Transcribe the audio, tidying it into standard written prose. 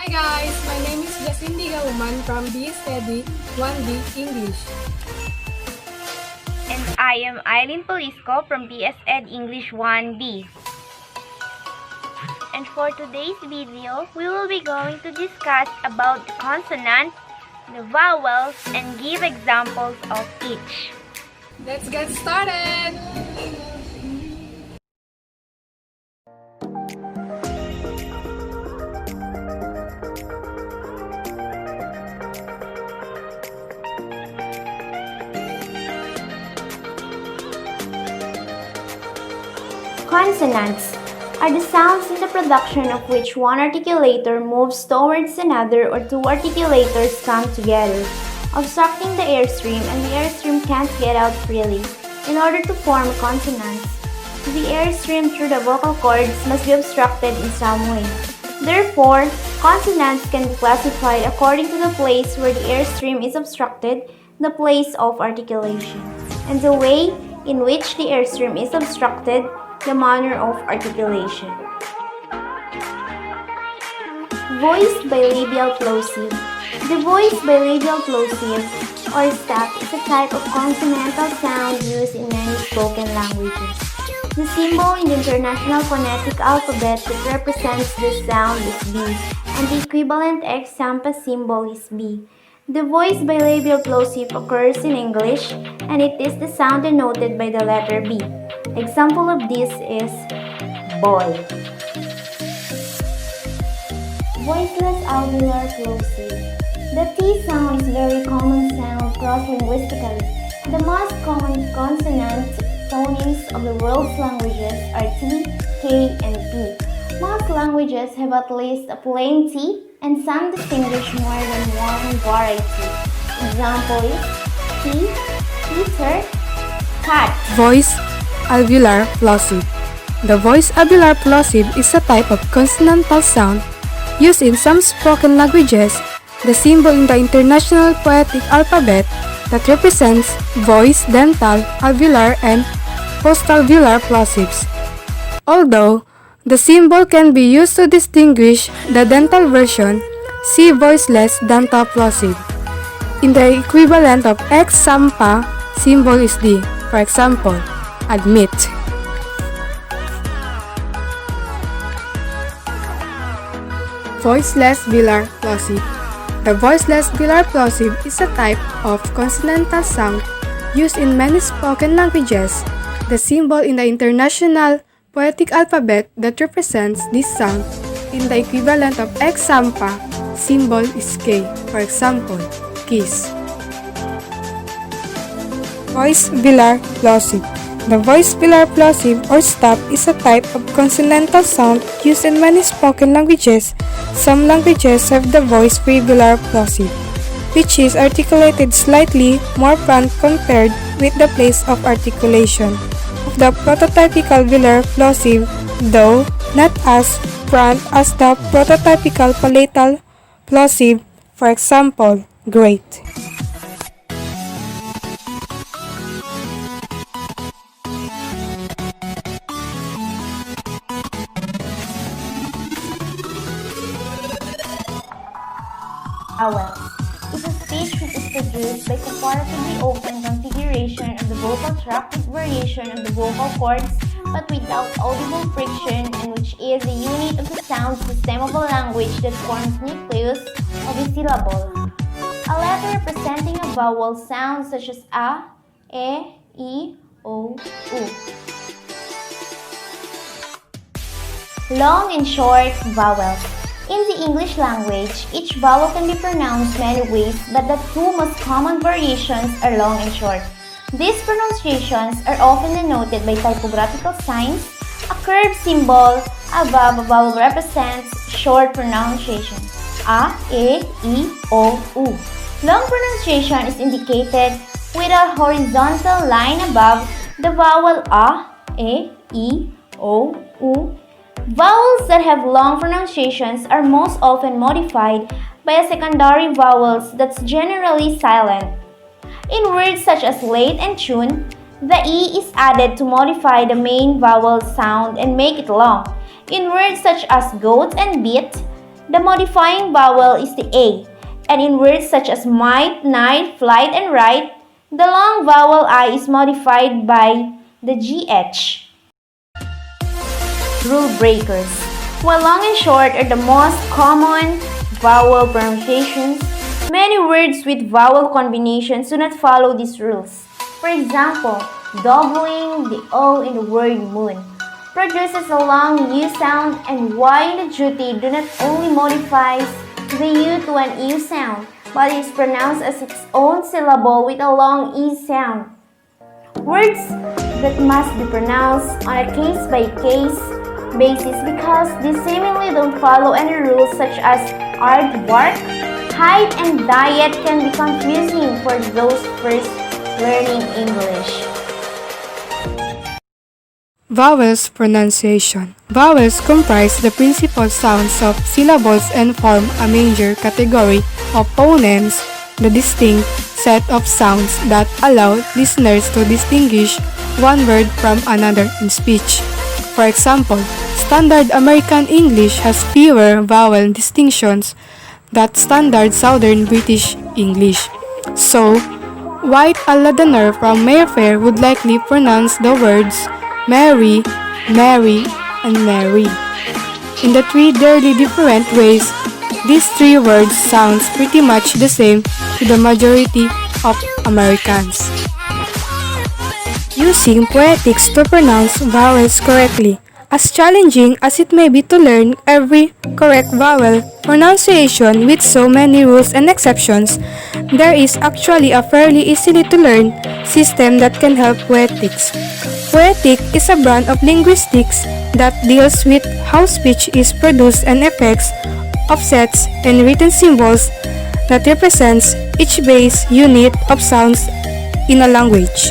Hi guys, my name is Jacindy Gauman from BSED 1B English. And I am Eileen Polisco from BSED English 1B. And for today's video, we will be going to discuss about the consonants, the vowels, and give examples of each. Let's get started! Consonants are the sounds in the production of which one articulator moves towards another or two articulators come together, obstructing the airstream, and the airstream can't get out freely. In order to form consonants, the airstream through the vocal cords must be obstructed in some way. Therefore, consonants can be classified according to the place where the airstream is obstructed, the place of articulation, and the way in which the airstream is obstructed, the manner of articulation. Voice bilabial plosive. The voice bilabial plosive or stop is a type of consonantal sound used in many spoken languages. The symbol in the International Phonetic Alphabet that represents this sound is B, and the equivalent X-Sampa symbol is B. The voice bilabial plosive occurs in English, and it is the sound denoted by the letter B. Example of this is boy. Voiceless alveolar plosive. The T sound is a very common sound cross-linguistically. The most common consonant phonemes of the world's languages are T, K, and P. Most languages have at least a plain T, and some distinguish more than one variety. Example is T, Peter, cat. Voice alveolar plosive. The voice alveolar plosive is a type of consonantal sound used in some spoken languages, the symbol in the International Phonetic Alphabet that represents voice, dental, alveolar, and postalveolar plosives. Although the symbol can be used to distinguish the dental version, see voiceless dental plosive. In the equivalent of X-Sampa symbol is D. For example, admit. Voiceless velar plosive. The voiceless velar plosive is a type of consonantal sound used in many spoken languages, the symbol in the International Phonetic Alphabet that represents this sound in the equivalent of X-Sampa symbol is K. For example, kiss. Voice velar plosive. The voice velar plosive or stop is a type of consonantal sound used in many spoken languages. Some languages have the voice velar plosive, which is articulated slightly more front compared with the place of articulation of the prototypical velar plosive, though not as front as the prototypical palatal plosive, for example, great. Vowels is a speech which is produced by comparatively open configuration of the vocal tract with variation of the vocal cords but without audible friction, and which is a unit of the sound system of a language that forms nucleus of a syllable. A letter representing a vowel sounds such as a, e, o, u. Long and short vowels. In the English language, each vowel can be pronounced many ways, but the two most common variations are long and short. These pronunciations are often denoted by typographical signs. A curved symbol above a vowel represents short pronunciation. A, e, o, u. Long pronunciation is indicated with a horizontal line above the vowel a, e, o, u. Vowels that have long pronunciations are most often modified by a secondary vowels that's generally silent. In words such as late and tune, the E is added to modify the main vowel sound and make it long. In words such as goat and beat, The modifying vowel is the A, and in words such as might, night, flight, and right, the long vowel I is modified by the GH. Rule breakers. While long and short are the most common vowel pronunciations, many words with vowel combinations do not follow these rules. For example, doubling the O in the word moon produces a long U sound, and Y in the duty do not only modifies the U to an U sound, but is pronounced as its own syllable with a long E sound. Words that must be pronounced on a case-by-case basis because they seemingly don't follow any rules such as aardvark, height, and diet can be confusing for those first learning English. Vowels pronunciation. Vowels comprise the principal sounds of syllables and form a major category of phonemes, the distinct set of sounds that allow listeners to distinguish one word from another in speech. For example, Standard American English has fewer vowel distinctions than Standard Southern British English. So, White, a Londoner from Mayfair, would likely pronounce the words Mary, Mary, and Mary. In the three barely different ways, these three words sounds pretty much the same to the majority of Americans. Using poetics to pronounce vowels correctly. As challenging as it may be to learn every correct vowel pronunciation with so many rules and exceptions, there is actually a fairly easily to learn system that can help poetics. Poetic is a brand of linguistics that deals with how speech is produced and effects, offsets, and written symbols that represents each base unit of sounds in a language.